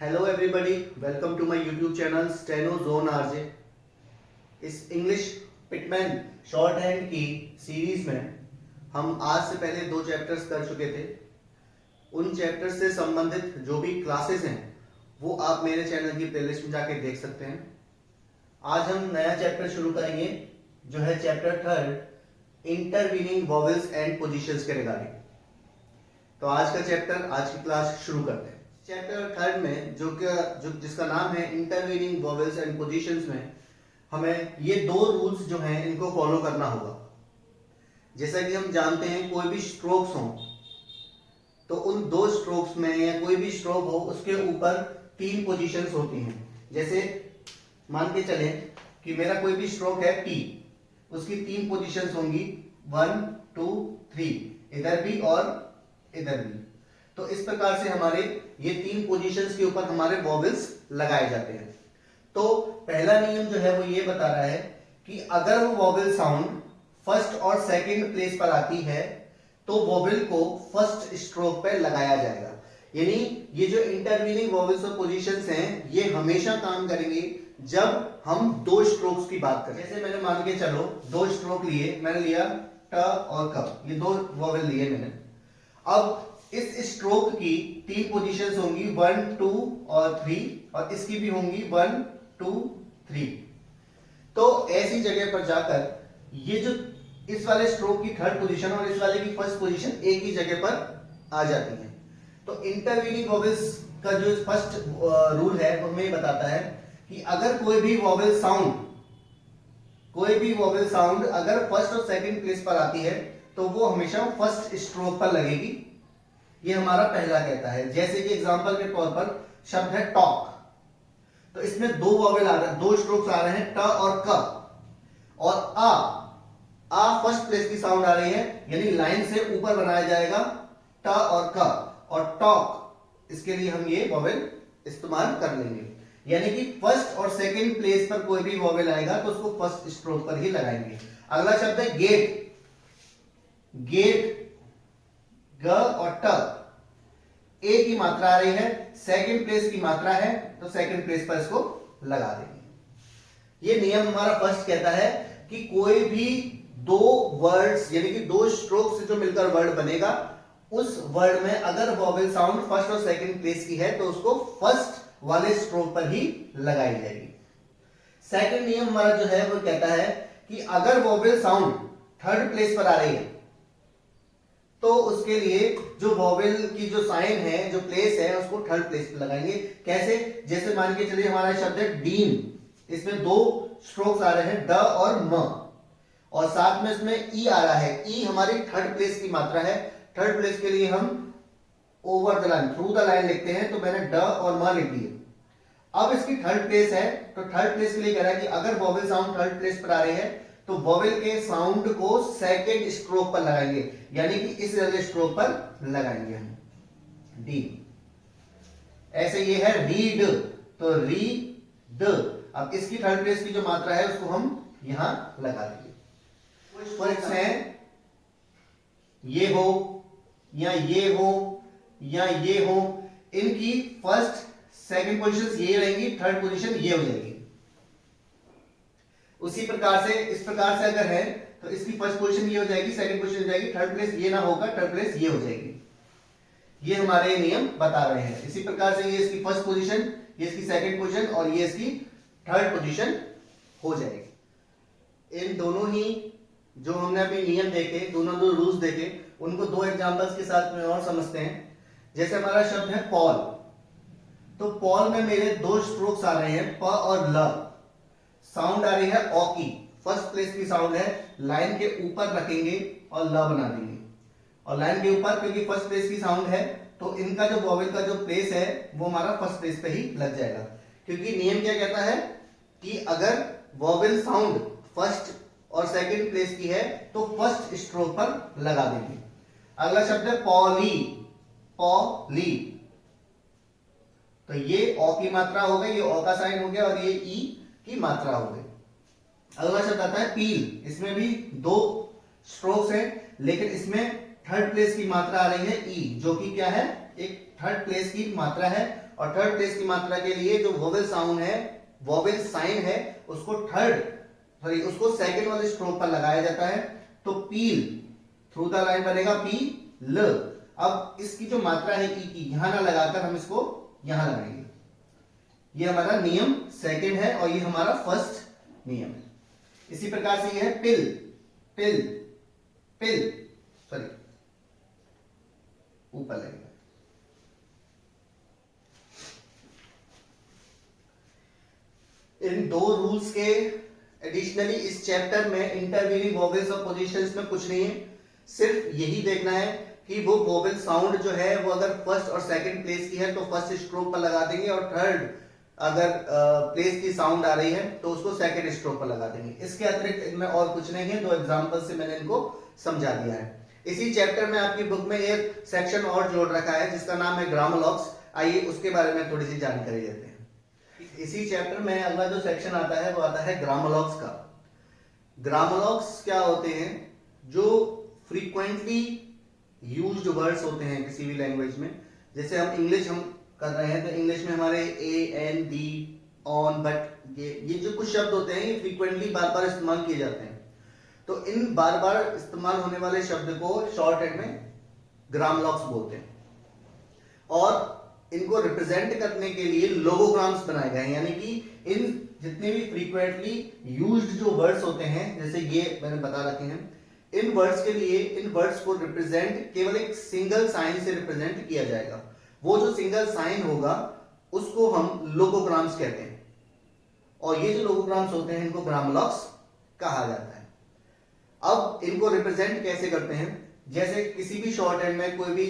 Hello everybody, welcome to my YouTube channel steno zone RJ. इस English Pitman shorthand की series में हम आज से पहले 2 चैप्टर्स कर चुके थे। उन चैप्टर्स से संबंधित जो भी क्लासेस हैं वो आप मेरे चैनल की प्लेलिस्ट में जाके देख सकते हैं। आज हम नया चैप्टर शुरू करेंगे जो है chapter 3 intervening vowels and positions के रिगार्डिंग। तो आज का चैप्टर, आज की क्लास शुरू करते हैं। चैप्टर 3 में जो जिसका नाम है इंटरवीनिंग वॉवेल्स एंड पोजीशंस में हमें ये 2 रूल्स जो हैं इनको फॉलो करना होगा। जैसा कि हम जानते हैं कोई भी स्ट्रोक्स हो तो उन 2 स्ट्रोक्स में या कोई भी स्ट्रोक हो उसके ऊपर 3 पोजीशंस होती हैं। जैसे मान के चलें कि मेरा कोई भी स्ट्रोक है P, उसकी 3 पोजीशंस होंगी 1 2 3, इधर भी और इधर भी। तो इस प्रकार से हमारे ये 3 पोजीशंस के ऊपर हमारे वॉवेल्स लगाए जाते हैं। तो पहला नियम जो है वो ये बता रहा है कि अगर वो वॉवेल साउंड फर्स्ट और सेकंड प्लेस पर आती है तो वॉवेल को फर्स्ट स्ट्रोक पर लगाया जाएगा। यानी ये जो इंटरवीनिंग वॉवेल्स और पोजीशंस हैं ये हमेशा काम करेंगे जब हम 2 स्ट्रोक्स की बात करें। जैसे मैंने मान के चलो 2 स्ट्रोक लिए, मैंने लिया ट और क, ये 2 वॉवेल लिए मैंने। अब इस स्ट्रोक की 3 पोजीशंस होंगी 1 2 और 3, और इसकी भी होंगी 1 2 3। तो ऐसी जगह पर जाकर ये जो इस वाले स्ट्रोक की 3rd पोजीशन और इस वाले की 1st पोजीशन एक ही जगह पर आ जाती है। तो इंटरवीनिंग वॉवेल्स का जो फर्स्ट रूल है वो हमें बताता है कि अगर कोई भी वॉवेल साउंड अगर फर्स्ट और सेकंड प्लेस पर आती है तो वो हमेशा फर्स्ट स्ट्रोक पर लगेगी। ये हमारा पहला कहता है। जैसे कि एग्जांपल के तौर पर शब्द है टॉक, तो इसमें 2 वॉवेल आ रहे हैं, 2 स्ट्रोक्स आ रहे हैं ट और क, और आ फर्स्ट प्लेस की साउंड आ रही है, यानी लाइन से ऊपर बनाया जाएगा ट और क, और टॉक इसके लिए हम ये वॉवेल इस्तेमाल कर लेंगे। यानी कि फर्स्ट और सेकंड प्लेस पर कोई भी वॉवेल आएगा तो उसको फर्स्ट स्ट्रोक पर ही लगाएंगे। अगला शब्द है गेट। गेट ग और ट, ए की मात्रा आ रही है, सेकंड प्लेस की मात्रा है तो सेकंड प्लेस पर इसको लगा देंगे। ये नियम हमारा फर्स्ट कहता है कि कोई भी 2 वर्ड्स यानी कि 2 स्ट्रोक से जो मिलकर वर्ड बनेगा उस वर्ड में अगर वॉवेल साउंड फर्स्ट और सेकंड प्लेस की है तो उसको फर्स्ट वाले स्ट्रोक पर ही लगाई जाएगी। सेकंड नियम हमारा जो है वो कहता है कि अगर वॉवेल साउंड 3rd प्लेस पर आ रही है तो उसके लिए जो वॉवेल की जो साइन है, जो प्लेस है, उसको 3rd प्लेस पे लगाएंगे। कैसे? जैसे मान के चलिए हमारा शब्द है डीन, इसमें 2 स्ट्रोक्स आ रहे हैं ड और म, और साथ में इसमें ई आ रहा है। ई हमारी 3rd प्लेस की मात्रा है। 3rd प्लेस के लिए हम over the line, through the line लिखते हैं, तो मैंने ड और म लिख दिए। अब इसकी 3rd प्लेस है तो 3rd प्लेस के लिए कह रहा है कि अगर वॉवेल साउंड 3rd प्लेस पर आ रही है तो वॉवेल के साउंड को सेकंड स्ट्रोक पर लगाएंगे, यानी कि इस वाले स्ट्रोक पर लगाएंगे हम डी। ऐसे ये है रीड, तो रीड। अब इसकी 3rd प्लेस की जो मात्रा है उसको हम यहां लगा देंगे। कुछ वर्ड्स हैं ये हो या ये हो या ये हो, इनकी फर्स्ट सेकंड पोजीशन ये रहेंगी, 3rd पोजीशन ये हो जाएगी। उसी प्रकार से इस प्रकार से अगर है तो इसकी फर्स्ट पोजीशन ये हो जाएगी, सेकंड पोजीशन हो जाएगी, 3rd प्लेस ये ना होगा, 3rd प्लेस ये हो जाएगी। ये हमारे नियम बता रहे हैं। इसी प्रकार से ये इसकी फर्स्ट पोजीशन, ये इसकी सेकंड पोजीशन और ये इसकी 3rd पोजीशन हो जाएगी। इन दोनों ही जो हमने अभी नियम देखे, दोनों रूल्स देखे, उनको 2 एग्जांपल्स के साथ में और समझते हैं। जैसे हमारा शब्द है पॉल, तो पॉल में मेरे 2 स्ट्रोक्स आ रहे हैं प और ल। साउंड आ रही है ओ की, फर्स्ट प्लेस की साउंड है, लाइन के ऊपर रखेंगे और ल बना देंगे। और लाइन के ऊपर क्योंकि फर्स्ट प्लेस की साउंड है तो इनका जो वॉवेल का जो प्लेस है वो हमारा फर्स्ट प्लेस पे ही लग जाएगा। क्योंकि नियम क्या कहता है कि अगर वॉवेल साउंड फर्स्ट और सेकंड प्लेस की है तो फर्स्ट स्ट्रोक पर लगा देंगे। अगला शब्द है पॉली। पॉली, तो ये ओ की मात्रा हो गई, ये ओ का साइन हो गया, और ये ई की मात्रा हो गई। अगला शब्द आता है पील। इसमें भी 2 स्ट्रोक्स हैं, लेकिन इसमें 3rd प्लेस की मात्रा आ रही है ई, जो कि क्या है, एक 3rd प्लेस की मात्रा है, और थर्ड प्लेस की मात्रा के लिए जो वोवेल साउंड है, वोवेल साइन है, उसको सेकंड वाले स्ट्रोक पर लगाया जाता है। तो पील थ्रू द लाइन बनेगा पी ल। अब इसकी जो मात्रा है ई की, यहां ना लगाकर हम इसको यहां लगाएंगे। ये हमारा नियम सेकंड है और ये हमारा फर्स्ट नियम है। इसी प्रकार से ये है पिल पिल पिल, सॉरी ऊपर लगेगा। इन दो रूल्स के एडिशनली इस चैप्टर में इंटरवीनिंग वोवेल्स और पोजीशंस में कुछ नहीं है, सिर्फ यही देखना है कि वो वोवेल साउंड जो है वो अगर फर्स्ट और सेकंड प्लेस की है तो फर्स्ट स्ट्रोक पर लगा देंगे, और थर्ड अगर प्लेस की साउंड आ रही है तो उसको सेकंड स्ट्रोक पर लगा देंगे। इसके अतिरिक्त इनमें और कुछ नहीं है, दो एग्जांपल से मैंने इनको समझा दिया है। इसी चैप्टर में आपकी बुक में एक सेक्शन और जोड़ रखा है जिसका नाम है ग्रामोलॉग्स। आइए उसके बारे में थोड़ी सी जानकारी देते हैं। इसी चैप्टर में अगला जो सेक्शन आता है वो आता है ग्रामोलॉग्स का। ग्रामोलॉग्स क्या होते हैं? जो फ्रीक्वेंटली यूज्ड वर्ड्स होते हैं किसी भी लैंग्वेज में। जैसे हम इंग्लिश कर रहे हैं तो इंग्लिश में हमारे A N the on but ये जो कुछ शब्द होते हैं ये फ्रीक्वेंटली बार बार इस्तेमाल किए जाते हैं। तो इन बार बार इस्तेमाल होने वाले शब्द को शॉर्ट हैंड में ग्रामोलॉग्स बोलते हैं, और इनको रिप्रेजेंट करने के लिए लोगोग्राम्स बनाए गए हैं। यानी कि इन जितने भी फ्रीक्वेंटली यूज्ड जो वर्ड्स होते हैं, जैसे ये मैंने बता रखे हैं, इन वर्ड्स के लिए इन वर्ड्स को रिप्रेजेंट केवल एक सिंगल साइन से रिप्रेजेंट किया जाएगा। वो जो सिंगल साइन होगा उसको हम लोगोग्राम्स कहते हैं, और ये जो लोगोग्राम्स होते हैं इनको ग्रामोलॉग्स कहा जाता है। अब इनको रिप्रेजेंट कैसे करते हैं? जैसे किसी भी शॉर्ट हैंड में कोई भी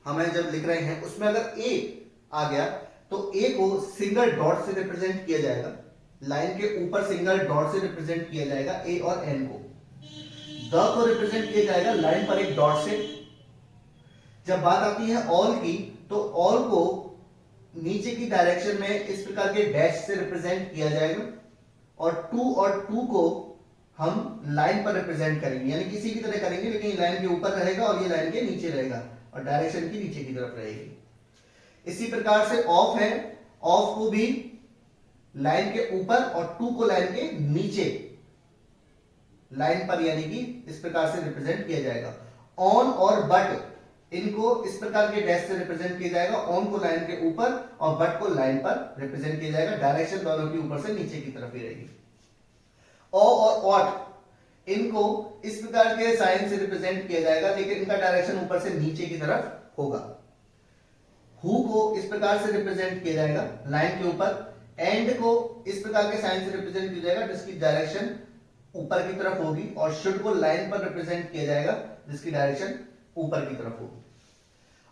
हमें जब लिख रहे हैं उसमें अगर ए आ गया तो ए को सिंगल डॉट से रिप्रेजेंट किया जाएगा, लाइन के ऊपर सिंगल डॉट से रिप्रेजेंट किया जाएगा ए और एन को। द को रिप्रेजेंट किया जाएगा लाइन पर एक डॉट से। जब बात आती है ऑल की तो ऑल को नीचे की डायरेक्शन में इस प्रकार के डैश से रिप्रेजेंट किया जाएगा, और टू को हम लाइन पर रिप्रेजेंट करेंगे, यानी किसी की तरह करेंगे लेकिन ये लाइन के ऊपर रहेगा और ये लाइन के नीचे रहेगा और डायरेक्शन की नीचे की तरफ रहेगी। इसी प्रकार से ऑफ है, ऑफ को भी लाइन के ऊपर और टू को लाइन के नीचे लाइन पर, यानी कि इस प्रकार से रिप्रेजेंट किया जाएगा। ऑन और बट इनको इस प्रकार के डैश से रिप्रेजेंट किया जाएगा, ऑन को लाइन के ऊपर और बट को लाइन पर रिप्रेजेंट किया जाएगा। डायरेक्शन दोनों की ऊपर से नीचे की तरफ ही रहेगी। ओ और ऑट इनको इस प्रकार के साइन से रिप्रेजेंट किया जाएगा लेकिन इनका डायरेक्शन ऊपर से नीचे की तरफ होगा। हु को इस प्रकार से रिप्रेजेंट किया जाएगा लाइन के ऊपर, एंड को इस प्रकार के साइन से रिप्रेजेंट किया जाएगा जिसकी डायरेक्शन ऊपर की तरफ होगी, और शुड को लाइन पर रिप्रेजेंट किया जाएगा जिसकी डायरेक्शन ऊपर की तरफ होगी।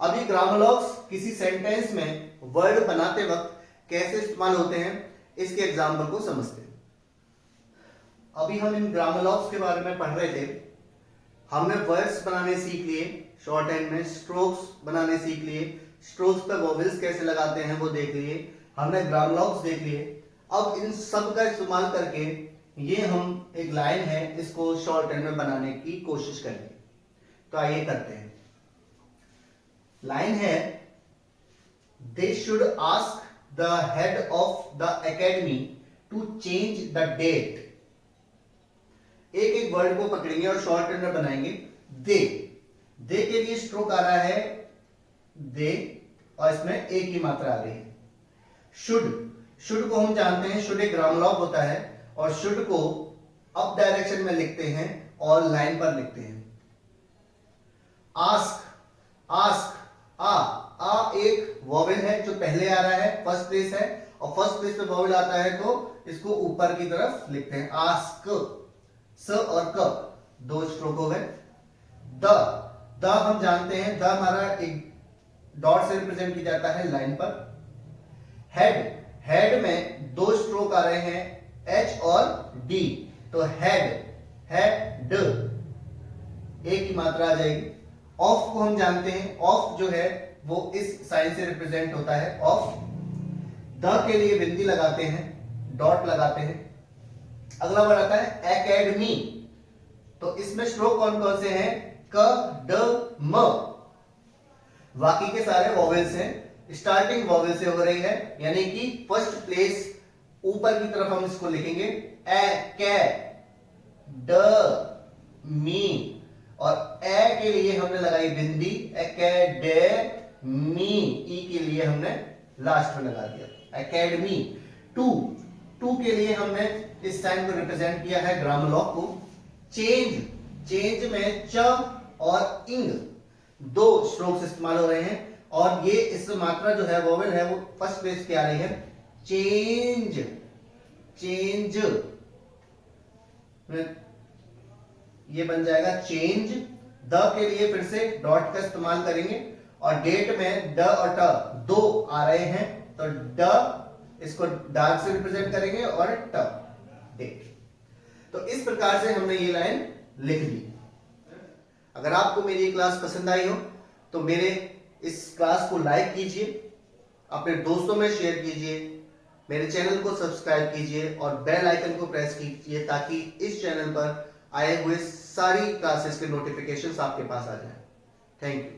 अब ये ग्रामोलॉग्स किसी सेंटेंस में वर्ड बनाते वक्त कैसे इस्तेमाल होते हैं इसके एग्जाम्पल को समझते हैं। अभी हम इन ग्रामोलॉग्स के बारे में पढ़ रहे थे। हमने वर्ड्स बनाने सीख लिए शॉर्ट हैंड में, स्ट्रोक्स बनाने सीख लिए, स्ट्रोक्स पर वोवेल्स कैसे लगाते हैं वो देख लिए, हमने ग्रामोलॉग्स देख लिए। अब इन सब का इस्तेमाल करके ये हम एक लाइन है इसको शॉर्ट हैंड में बनाने की कोशिश करेंगे। तो आइए करते हैं। लाइन है, they should ask the head of the academy to change the date. एक एक वर्ड को पकड़ेंगे और शॉर्ट हैंड में बनाएंगे। दे, दे के लिए स्ट्रोक आ रहा है दे, और इसमें एक ही मात्रा आ रही है। शुड, शुड को हम जानते हैं, शुड एक ग्रामोलॉग होता है और शुड को अप डायरेक्शन में लिखते हैं और लाइन पर लिखते हैं। आस्क, आस्क, आ एक वोवेल है जो पहले आ रहा है, फर्स्ट प्लेस है, और फर्स्ट प्लेस पे वोवेल आता है तो इसको ऊपर की तरफ लिखते हैं आस्क। स और क दो स्ट्रोक हो गए। द हम जानते हैं, द हमारा एक डॉट से रिप्रेजेंट किया जाता है लाइन पर। हेड, हेड में दो स्ट्रोक आ रहे हैं एच और डी, तो हेड, हेड एक ही मात्रा आ जाएगी। ऑफ को हम जानते हैं, ऑफ जो है वो इस साइन से रिप्रेजेंट होता है ऑफ। द के लिए बिंदी लगाते हैं, डॉट लगाते हैं। अगला वर्ड आता है एकेडमी, तो इसमें स्ट्रोक कौन कौन से हैं? क, ड, म, बाकी के सारे वोवेल्स हैं, स्टार्टिंग वॉवेल से हो रही है, यानी कि फर्स्ट प्लेस ऊपर की तरफ हम इसको लिखेंगे ए, कै, ड, मी, और ए के लिए हमने लगाई बिंदी, एकेडेमी, ई के लिए हमने लास्ट में लगा दिया एकेडमी। टू के लिए हमने इस साइन को रिप्रेजेंट किया है ग्रामर लॉक को। चेंज में च और इंग दो स्ट्रोक्स इस्तेमाल हो रहे हैं, और ये इस मात्रा जो है वोवेल है वो फर्स्ट प्लेस पे आ रही है। चेंज ये बन जाएगा चेंज। द के लिए फिर से डॉट का इस्तेमाल करेंगे, और डेट में ड और ट दो आ रहे हैं, तो ड इसको डार्क से रिप्रेजेंट करेंगे और ट डेट। तो इस प्रकार से हमने ये लाइन लिख दी। अगर आपको मेरी ये क्लास पसंद आई हो तो मेरे इस क्लास को लाइक कीजिए, अपने दोस्तों में शेयर कीजिए, मेरे चैनल को सब्सक्राइब कीजिए और बेल आइकन को प्रेस कीजिए, ताकि इस चैनल पर आए हुए सारी क्लासेस के नोटिफिकेशंस आपके पास आ जाए। Thank you.